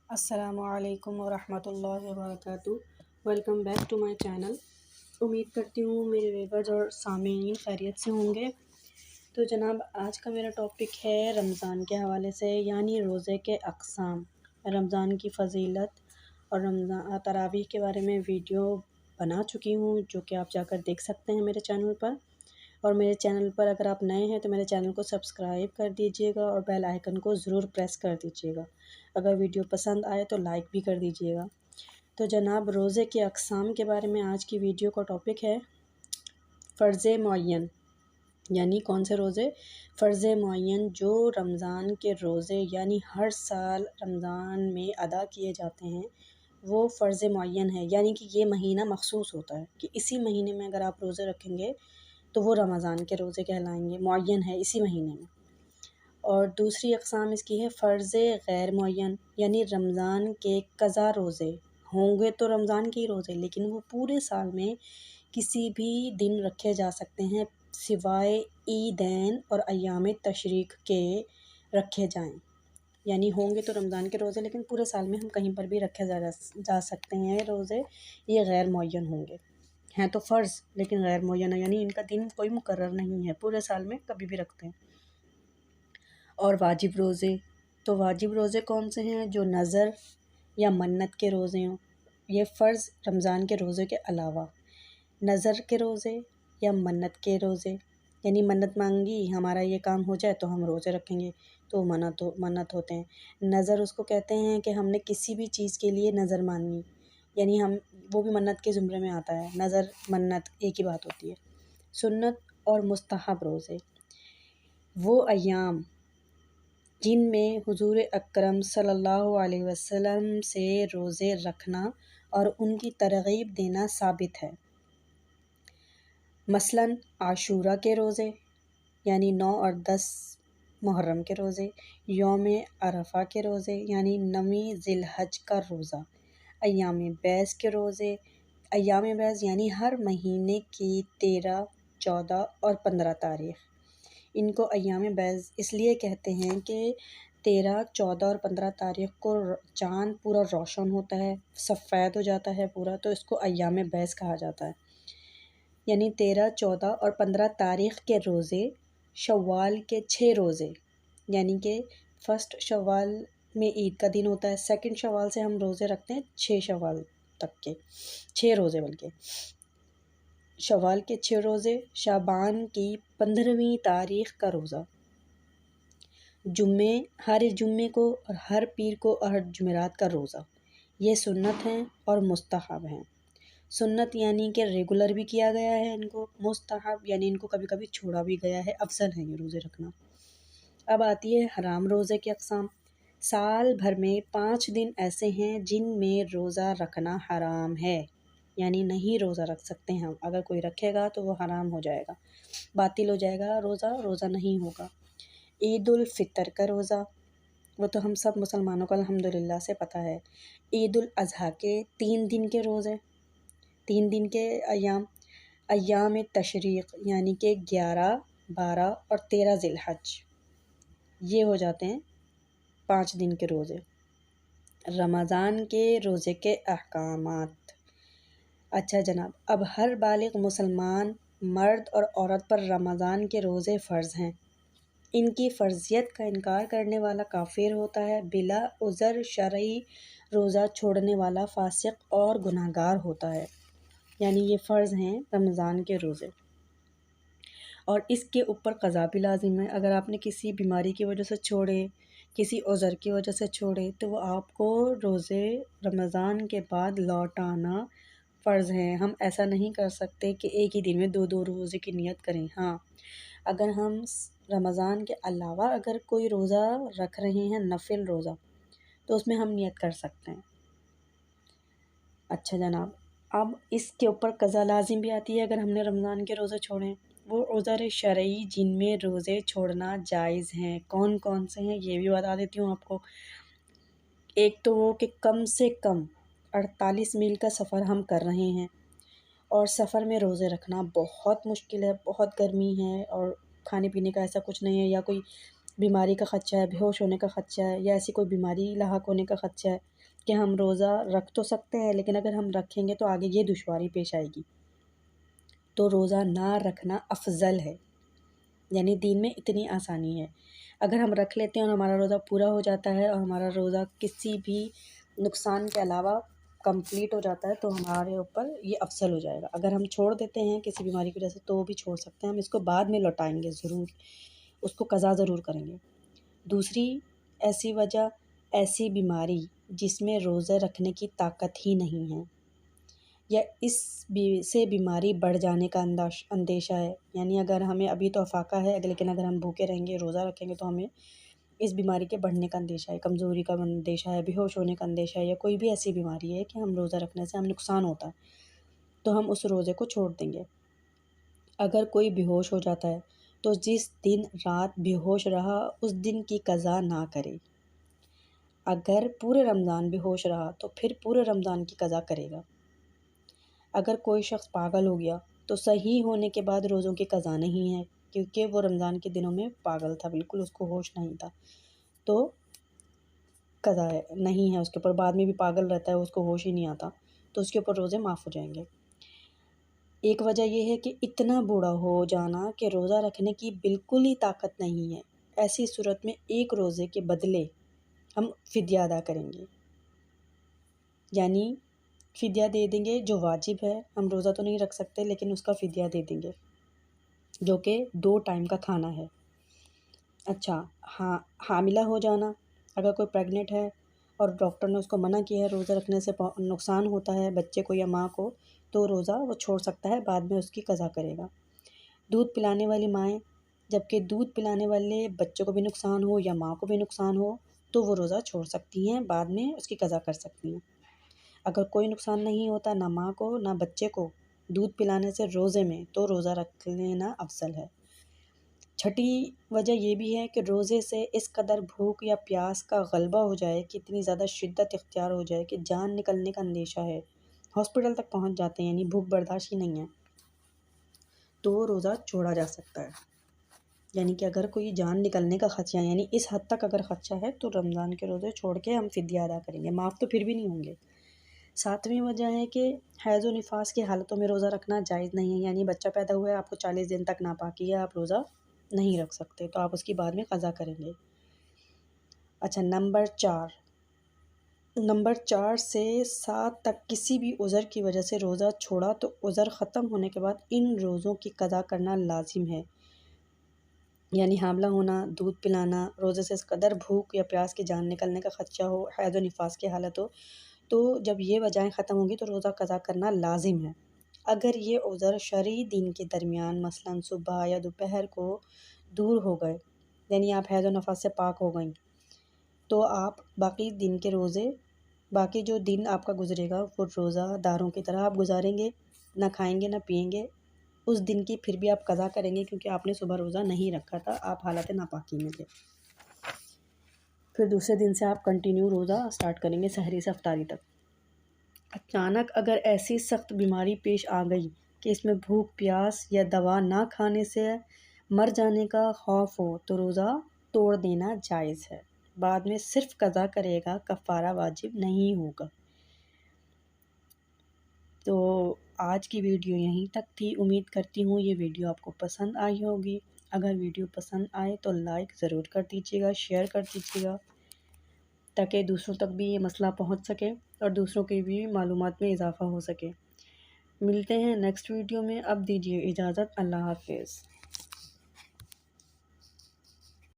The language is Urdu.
السلام علیکم ورحمۃ اللہ وبرکاتہ۔ Welcome back to my channel. امید کرتی ہوں میرے ویورز اور سامعین خیریت سے ہوں گے۔ تو جناب، آج کا میرا ٹاپک ہے رمضان کے حوالے سے، یعنی روزے کے اقسام، رمضان کی فضیلت اور رمضان تراویح کے بارے میں ویڈیو بنا چکی ہوں، جو کہ آپ جا کر دیکھ سکتے ہیں میرے چینل پر۔ اور میرے چینل پر اگر آپ نئے ہیں تو میرے چینل کو سبسکرائب کر دیجئے گا اور بیل آئیکن کو ضرور پریس کر دیجئے گا۔ اگر ویڈیو پسند آئے تو لائک بھی کر دیجئے گا۔ تو جناب، روزے کے اقسام کے بارے میں آج کی ویڈیو کا ٹاپک ہے فرض معین، یعنی کون سے روزے؟ فرض معین جو رمضان کے روزے یعنی ہر سال رمضان میں ادا کیے جاتے ہیں، وہ فرض معین ہے، یعنی کہ یہ مہینہ مخصوص ہوتا ہے کہ اسی مہینے میں اگر آپ روزے رکھیں گے تو وہ رمضان کے روزے کہلائیں گے، معین ہے اسی مہینے میں۔ اور دوسری اقسام اس کی ہے فرض غیر معین، یعنی رمضان کے قضا روزے ہوں گے تو رمضان کے ہی روزے، لیکن وہ پورے سال میں کسی بھی دن رکھے جا سکتے ہیں سوائے عیدین اور ایام تشریق کے رکھے جائیں، یعنی ہوں گے تو رمضان کے روزے لیکن پورے سال میں ہم کہیں پر بھی رکھے جا سکتے ہیں روزے، یہ غیر معین ہوں گے، ہیں تو فرض لیکن غیر معین ہے، یعنی ان کا دن کوئی مقرر نہیں ہے، پورے سال میں کبھی بھی رکھتے ہیں۔ اور واجب روزے، تو واجب روزے کون سے ہیں؟ جو نظر یا منت کے روزے ہوں، یہ فرض رمضان کے روزے کے علاوہ۔ نظر کے روزے یا منت کے روزے، یعنی منت مانگی ہمارا یہ کام ہو جائے تو ہم روزے رکھیں گے، تو منت ہوتے ہیں۔ نظر اس کو کہتے ہیں کہ ہم نے کسی بھی چیز کے لیے نظر ماننی، یعنی وہ بھی منت کے زمرے میں آتا ہے، نظر منت ایک ہی بات ہوتی ہے۔ سنت اور مستحب روزے، وہ ایام جن میں حضور اکرم صلی اللہ علیہ وسلم سے روزے رکھنا اور ان کی ترغیب دینا ثابت ہے، مثلاً عاشورہ کے روزے یعنی 9 اور 10 محرم کے روزے، یوم عرفہ کے روزے یعنی 9 ذی الحج کا روزہ، ایام بیض کے روزے، ایام بیض یعنی ہر مہینے کی 13، 14 اور 15 تاریخ۔ ان کو ایام بیض اس لیے کہتے ہیں کہ 13، 14 اور 15 تاریخ کو چاند پورا روشن ہوتا ہے، سفید ہو جاتا ہے پورا، تو اس کو ایام بیض کہا جاتا ہے۔ یعنی 13، 14 اور 15 تاریخ کے روزے، شوال کے 6 روزے، یعنی کہ فرسٹ شوال میں عید کا دن ہوتا ہے، سیکنڈ شوال سے ہم روزے رکھتے ہیں 6 شوال تک کے، 6 روزے بلکہ، شوال کے 6 روزے، شعبان کی 15ویں تاریخ کا روزہ، ہر جمعے کو اور ہر پیر کو اور ہر جمعرات کا روزہ، یہ سنت ہیں اور مستحب ہیں۔ سنت یعنی کہ ریگولر بھی کیا گیا ہے ان کو، مستحب یعنی ان کو کبھی کبھی چھوڑا بھی گیا ہے، افضل ہے یہ روزے رکھنا۔ اب آتی ہے حرام روزے کے اقسام۔ سال بھر میں 5 دن ایسے ہیں جن میں روزہ رکھنا حرام ہے، یعنی نہیں روزہ رکھ سکتے ہیں، اگر کوئی رکھے گا تو وہ حرام ہو جائے گا، باطل ہو جائے گا، روزہ نہیں ہوگا۔ عید الفطر کا روزہ، وہ تو ہم سب مسلمانوں کو الحمدللہ سے پتہ ہے۔ عید الاضحیٰ کے 3 دن کے روزے، 3 دن کے ایام تشریق یعنی کہ 11، 12 اور 13 ذی الحج، یہ ہو جاتے ہیں 5 دن کے روزے۔ رمضان کے روزے کے احکامات۔ اچھا جناب، اب ہر بالغ مسلمان مرد اور عورت پر رمضان کے روزے فرض ہیں، ان کی فرضیت کا انکار کرنے والا کافر ہوتا ہے، بلا عذر شرعی روزہ چھوڑنے والا فاسق اور گنہگار ہوتا ہے، یعنی یہ فرض ہیں رمضان کے روزے، اور اس کے اوپر قضا بھی لازم ہے۔ اگر آپ نے کسی بیماری کی وجہ سے چھوڑے، کسی عذر کی وجہ سے چھوڑے، تو وہ آپ کو روزے رمضان کے بعد لوٹانا فرض ہے۔ ہم ایسا نہیں کر سکتے کہ ایک ہی دن میں 2 روزے کی نیت کریں۔ ہاں، اگر ہم رمضان کے علاوہ اگر کوئی روزہ رکھ رہے ہیں، نفل روزہ، تو اس میں ہم نیت کر سکتے ہیں۔ اچھا جناب، اب اس کے اوپر قضا لازم بھی آتی ہے اگر ہم نے رمضان کے روزے چھوڑے ہیں۔ وہ عذر شرعی جن میں روزے چھوڑنا جائز ہیں، کون کون سے ہیں یہ بھی بتا دیتی ہوں آپ کو۔ ایک تو وہ کہ کم سے کم 48 میل کا سفر ہم کر رہے ہیں، اور سفر میں روزے رکھنا بہت مشکل ہے، بہت گرمی ہے اور کھانے پینے کا ایسا کچھ نہیں ہے، یا کوئی بیماری کا خدشہ ہے، بے ہوش ہونے کا خدشہ ہے، یا ایسی کوئی بیماری لاحق ہونے کا خدشہ ہے کہ ہم روزہ رکھ تو سکتے ہیں لیکن اگر ہم رکھیں گے تو آگے یہ دشواری پیش آئے گی، تو روزہ نہ رکھنا افضل ہے۔ یعنی دین میں اتنی آسانی ہے، اگر ہم رکھ لیتے ہیں اور ہمارا روزہ پورا ہو جاتا ہے اور ہمارا روزہ کسی بھی نقصان کے علاوہ کمپلیٹ ہو جاتا ہے تو ہمارے اوپر یہ افضل ہو جائے گا۔ اگر ہم چھوڑ دیتے ہیں کسی بیماری کی وجہ سے تو وہ بھی چھوڑ سکتے ہیں، ہم اس کو بعد میں لوٹائیں گے ضرور، اس کو قضا ضرور کریں گے۔ دوسری ایسی وجہ، ایسی بیماری جس میں روزہ رکھنے کی طاقت ہی نہیں ہے، یا اس سے بیماری بڑھ جانے کا اندیشہ ہے، یعنی اگر ہمیں ابھی تو افاقہ ہے لیکن اگر ہم بھوکے رہیں گے، روزہ رکھیں گے تو ہمیں اس بیماری کے بڑھنے کا اندیشہ ہے، کمزوری کا اندیشہ ہے، بے ہوش ہونے کا اندیشہ ہے، یا کوئی بھی ایسی بیماری ہے کہ ہم روزہ رکھنے سے ہم نقصان ہوتا ہے تو ہم اس روزے کو چھوڑ دیں گے۔ اگر کوئی بے ہوش ہو جاتا ہے تو جس دن رات بے ہوش رہا اس دن کی قضا نہ کرے، اگر پورے رمضان بے ہوش رہا تو پھر پورے رمضان کی قضا کرے گا۔ اگر کوئی شخص پاگل ہو گیا تو صحیح ہونے کے بعد روزوں کی قضا نہیں ہے، کیونکہ وہ رمضان کے دنوں میں پاگل تھا، بالکل اس کو ہوش نہیں تھا، تو قضا نہیں ہے اس کے اوپر۔ بعد میں بھی پاگل رہتا ہے، اس کو ہوش ہی نہیں آتا، تو اس کے اوپر روزے معاف ہو جائیں گے۔ ایک وجہ یہ ہے کہ اتنا بوڑھا ہو جانا کہ روزہ رکھنے کی بالکل ہی طاقت نہیں ہے، ایسی صورت میں ایک روزے کے بدلے ہم فدیہ ادا کریں گے، یعنی فدیہ دے دیں گے جو واجب ہے، ہم روزہ تو نہیں رکھ سکتے لیکن اس کا فدیہ دے دیں گے جو کہ 2 ٹائم کا کھانا ہے۔ اچھا، ہاں، حاملہ ہو جانا، اگر کوئی پریگننٹ ہے اور ڈاکٹر نے اس کو منع کیا ہے روزہ رکھنے سے نقصان ہوتا ہے بچے کو یا ماں کو، تو روزہ وہ چھوڑ سکتا ہے، بعد میں اس کی قضا کرے گا۔ دودھ پلانے والی مائیں، جبکہ دودھ پلانے والے بچوں کو بھی نقصان ہو یا ماں کو بھی نقصان ہو تو وہ روزہ چھوڑ سکتی ہیں، بعد میں اس کی قضا کر سکتی ہیں۔ اگر کوئی نقصان نہیں ہوتا نہ ماں کو نہ بچے کو دودھ پلانے سے روزے میں، تو روزہ رکھ لینا افضل ہے۔ چھٹی وجہ یہ بھی ہے کہ روزے سے اس قدر بھوک یا پیاس کا غلبہ ہو جائے کہ اتنی زیادہ شدت اختیار ہو جائے کہ جان نکلنے کا اندیشہ ہے، ہاسپٹل تک پہنچ جاتے ہیں، یعنی بھوک برداشت ہی نہیں ہے، تو روزہ چھوڑا جا سکتا ہے۔ یعنی کہ اگر کوئی جان نکلنے کا خدشہ ہے، یعنی اس حد تک اگر خدشہ ہے تو رمضان کے روزے چھوڑ کے ہم فدیہ ادا کریں گے، معاف تو پھر بھی نہیں ہوں گے۔ 7ویں وجہ ہے کہ حیض و نفاس کی حالتوں میں روزہ رکھنا جائز نہیں ہے، یعنی بچہ پیدا ہوا ہے، آپ کو 40 دن تک ناپاکی ہے، آپ روزہ نہیں رکھ سکتے، تو آپ اس کی بعد میں قضا کریں گے۔ اچھا، نمبر 4 سے 7 تک کسی بھی عذر کی وجہ سے روزہ چھوڑا تو عذر ختم ہونے کے بعد ان روزوں کی قضا کرنا لازم ہے، یعنی حاملہ ہونا، دودھ پلانا، روزے سے اس قدر بھوک یا پیاس کی جان نکلنے کا خدشہ ہو، حیض و نفاس کی حالت ہو، تو جب یہ وجہیں ختم ہوں گی تو روزہ قضا کرنا لازم ہے۔ اگر یہ عذر شرعی دن کے درمیان مثلاً صبح یا دوپہر کو دور ہو گئے، یعنی آپ حیض و نفاس سے پاک ہو گئیں، تو آپ باقی جو دن آپ کا گزرے گا وہ روزہ داروں کی طرح آپ گزاریں گے، نہ کھائیں گے نہ پئیں گے، اس دن کی پھر بھی آپ قضا کریں گے کیونکہ آپ نے صبح روزہ نہیں رکھا تھا، آپ حالت ناپاکی میں تھے۔ پھر دوسرے دن سے آپ کنٹینیو روزہ اسٹارٹ کریں گے سحری سے افطاری تک۔ اچانک اگر ایسی سخت بیماری پیش آ گئی کہ اس میں بھوک پیاس یا دوا نہ کھانے سے مر جانے کا خوف ہو تو روزہ توڑ دینا جائز ہے، بعد میں صرف قضا کرے گا، کفارہ واجب نہیں ہوگا۔ تو آج کی ویڈیو یہیں تک تھی، امید کرتی ہوں یہ ویڈیو آپ کو پسند آئی ہوگی۔ اگر ویڈیو پسند آئے تو لائک ضرور کر دیجیے گا، شیئر کر دیجیے گا تاکہ دوسروں تک بھی یہ مسئلہ پہنچ سکے اور دوسروں کی بھی معلومات میں اضافہ ہو سکے۔ ملتے ہیں نیکسٹ ویڈیو میں، اب دیجیے اجازت، اللہ حافظ۔